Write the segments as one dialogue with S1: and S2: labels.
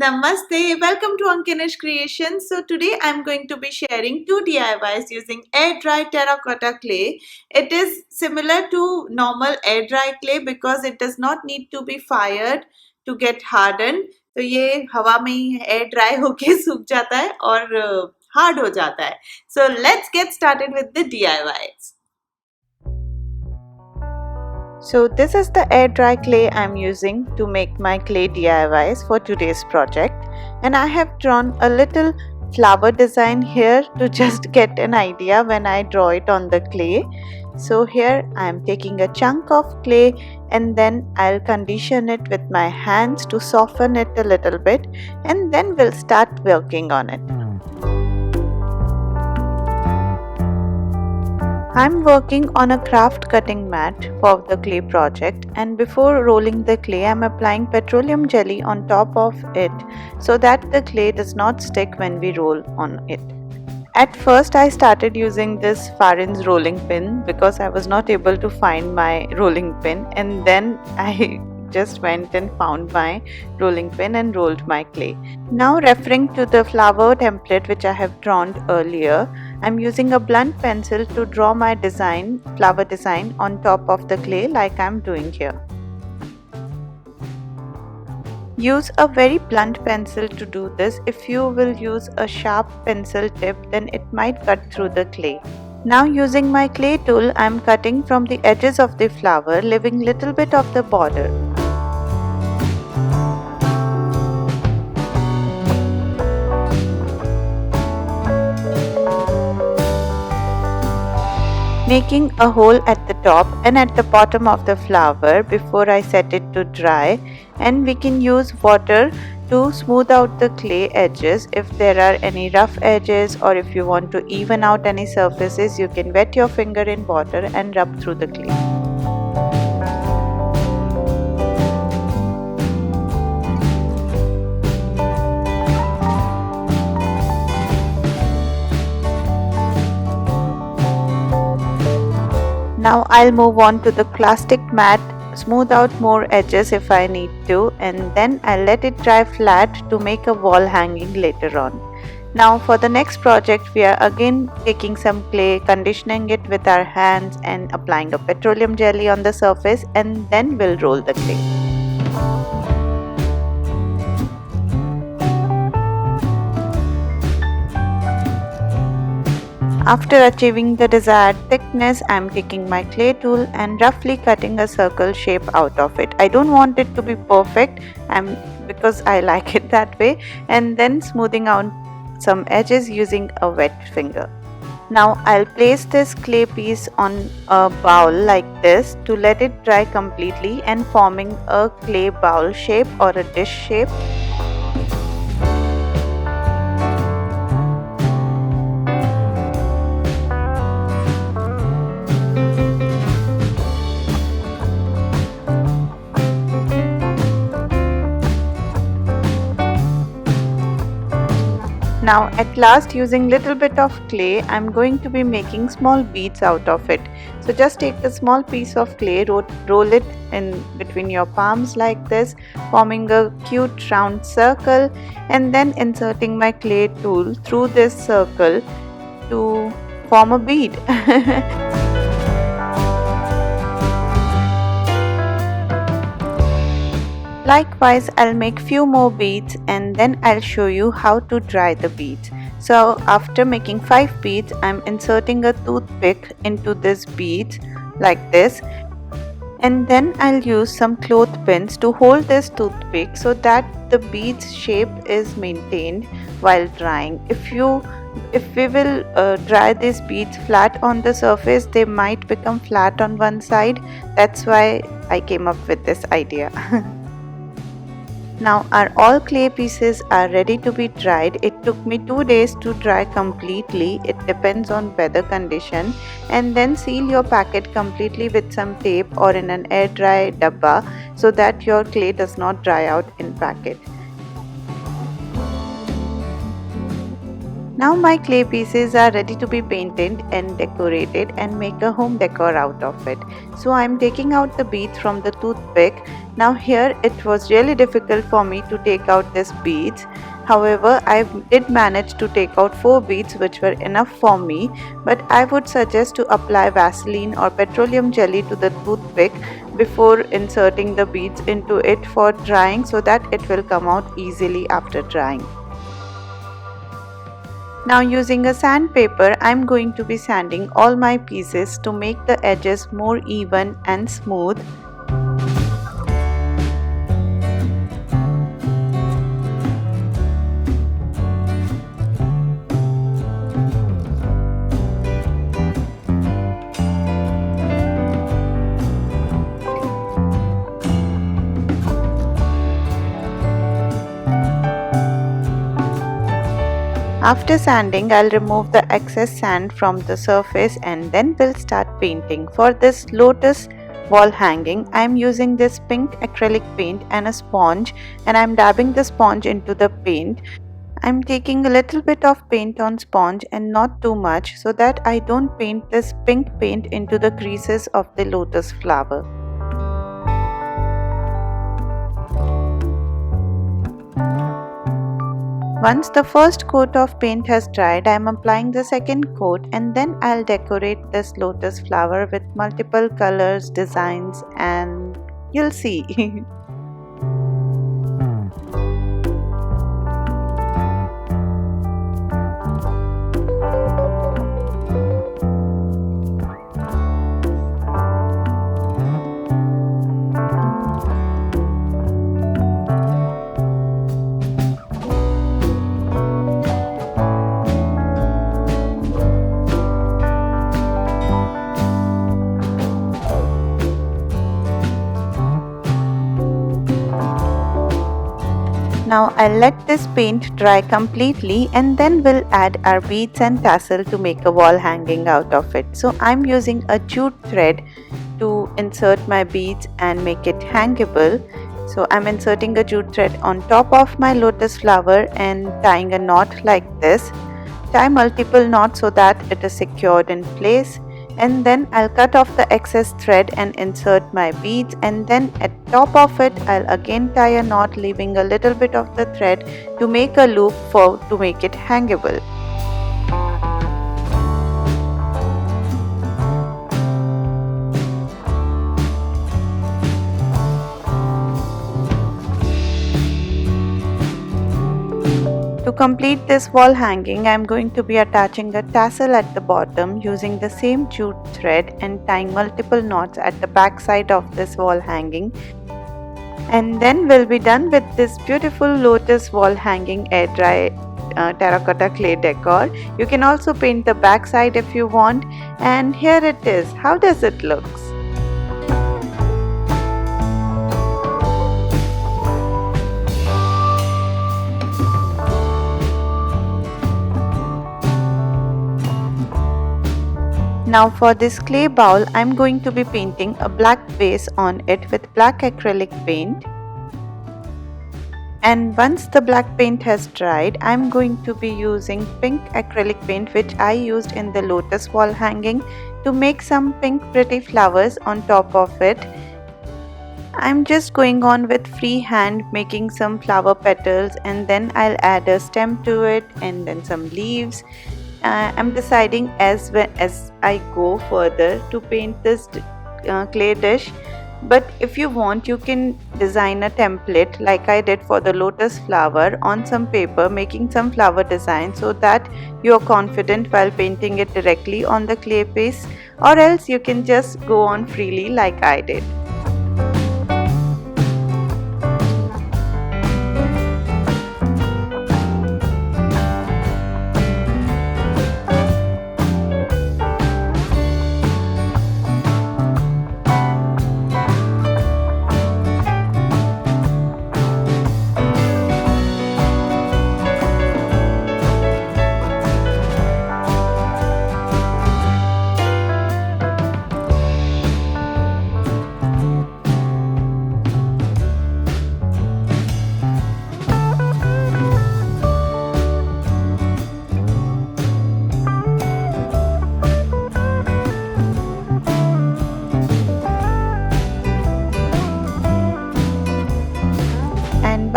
S1: Namaste, welcome to AnkiNish Creation. So today I'm going to be sharing two DIYs using air dry terracotta clay. It is similar to normal air dry clay because it does not need to be fired to get hardened. तो ये हवा में ही air dry होके सूख जाता है और hard हो जाता है. So let's get started with the DIYs. So this is the air dry clay I'm using to make my clay DIYs for today's project, and I have drawn a little flower design here to just get an idea when I draw it on the clay. So here I am taking a chunk of clay and then I'll condition it with my hands to soften it a little bit, and then we'll start working on it. I'm working on a craft cutting mat for the clay project, and before rolling the clay I'm applying petroleum jelly on top of it so that the clay does not stick when we roll on it. At first I started using this Farin's rolling pin because I was not able to find my rolling pin, and then I just went and found my rolling pin and rolled my clay. Now, referring to the flower template which I have drawn earlier, I'm using a blunt pencil to draw my flower design on top of the clay like I'm doing here. Use a very blunt pencil to do this. If you will use a sharp pencil tip, then it might cut through the clay. Now, using my clay tool, I'm cutting from the edges of the flower, leaving little bit of the border. Making a hole at the top and at the bottom of the flower before I set it to dry, and we can use water to smooth out the clay edges. If there are any rough edges or if you want to even out any surfaces, you can wet your finger in water and rub through the clay. Now I'll move on to the plastic mat, smooth out more edges if I need to, and then I'll let it dry flat to make a wall hanging later on. Now for the next project, we are again taking some clay, conditioning it with our hands and applying a petroleum jelly on the surface, and then we'll roll the clay. After achieving the desired thickness, I am taking my clay tool and roughly cutting a circle shape out of it. I don't want it to be perfect because I like it that way, and then smoothing out some edges using a wet finger. Now I'll place this clay piece on a bowl like this to let it dry completely and forming a clay bowl shape or a dish shape. Now at last, using little bit of clay, I'm going to be making small beads out of it. So just take a small piece of clay, roll it in between your palms like this, forming a cute round circle, and then inserting my clay tool through this circle to form a bead. Likewise, I'll make few more beads and then I'll show you how to dry the beads. So after making 5 beads, I'm inserting a toothpick into this beads like this, and then I'll use some clothespins to hold this toothpick so that the beads shape is maintained while drying. If we will dry these beads flat on the surface, they might become flat on one side. That's why I came up with this idea. Now our all clay pieces are ready to be dried. It took me 2 days to dry completely. It depends on weather condition. And then seal your packet completely with some tape or in an air dry dabba so that your clay does not dry out in packet. Now my clay pieces are ready to be painted and decorated and make a home decor out of it. So I am taking out the beads from the toothpick Now here it was really difficult for me to take out these beads. However, I did manage to take out 4 beads, which were enough for me, but I would suggest to apply Vaseline or petroleum jelly to the toothpick before inserting the beads into it for drying, so that it will come out easily after drying. Now using a sandpaper, I am going to be sanding all my pieces to make the edges more even and smooth. After sanding, I'll remove the excess sand from the surface and then we'll start painting. For this lotus wall hanging, I'm using this pink acrylic paint and a sponge, and I'm dabbing the sponge into the paint. I'm taking a little bit of paint on sponge and not too much, so that I don't paint this pink paint into the creases of the lotus flower. Once the first coat of paint has dried, I am applying the second coat, and then I'll decorate this lotus flower with multiple colors, designs, and you'll see. Now I'll let this paint dry completely, and then we'll add our beads and tassel to make a wall hanging out of it. So I'm using a jute thread to insert my beads and make it hangable. So I'm inserting a jute thread on top of my lotus flower and tying a knot like this. Tie multiple knots so that it is secured in place. And then I'll cut off the excess thread and insert my beads, and then at top of it I'll again tie a knot, leaving a little bit of the thread to make a loop to make it hangable. To complete this wall hanging, I am going to be attaching a tassel at the bottom using the same jute thread and tying multiple knots at the back side of this wall hanging. And then we'll be done with this beautiful lotus wall hanging air dry terracotta clay decor. You can also paint the back side if you want, and here it is. How does it look? Now for this clay bowl, I am going to be painting a black base on it with black acrylic paint. And once the black paint has dried, I am going to be using pink acrylic paint, which I used in the lotus wall hanging, to make some pink pretty flowers on top of it. I'm just going on with free hand, making some flower petals, and then I'll add a stem to it and then some leaves. I'm deciding as I go further to paint this clay dish, but if you want, you can design a template like I did for the lotus flower on some paper, making some flower design so that you are confident while painting it directly on the clay piece, or else you can just go on freely like I did.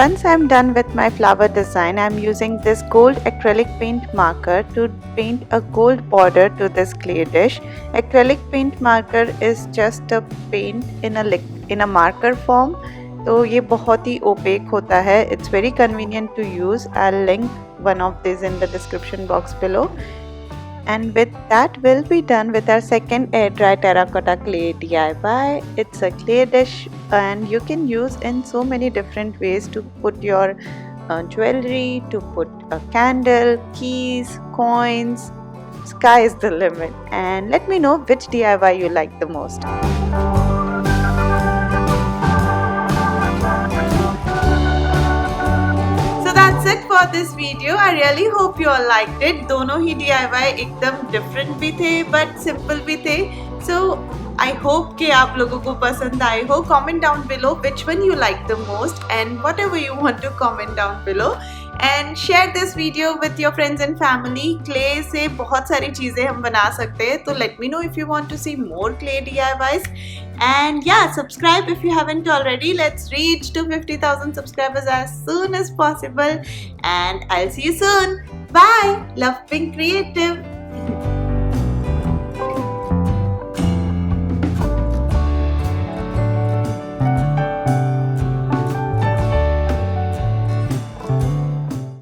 S1: once I'm done with my flower design, I'm using this gold acrylic paint marker to paint a gold border to this clay dish. Acrylic paint marker is just a paint in a marker form. तो ये बहुत ही opaque होता है. It's very convenient to use. I'll link one of these in the description box below. And with that, we'll be done with our second air dry terracotta clay DIY. It's a clay dish and you can use in so many different ways to put your jewelry, to put a candle, keys, coins. Sky is the limit. And let me know which DIY you like the most. That's it for this video. I really hope you all liked it. दोनों ही DIY एकदम different भी थे but simple भी थे. So I hope कि आप लोगों को पसंद आए हो. Comment down below which one you like the most and whatever you want to comment down below. And share this video with your friends and family. Clay से बहुत सारी चीज़ें हम बना सकते हैं. तो let me know if you want to see more clay DIYs. And yeah, subscribe if you haven't already. Let's reach to 50,000 subscribers as soon as possible. And I'll see you soon. Bye. Love being creative.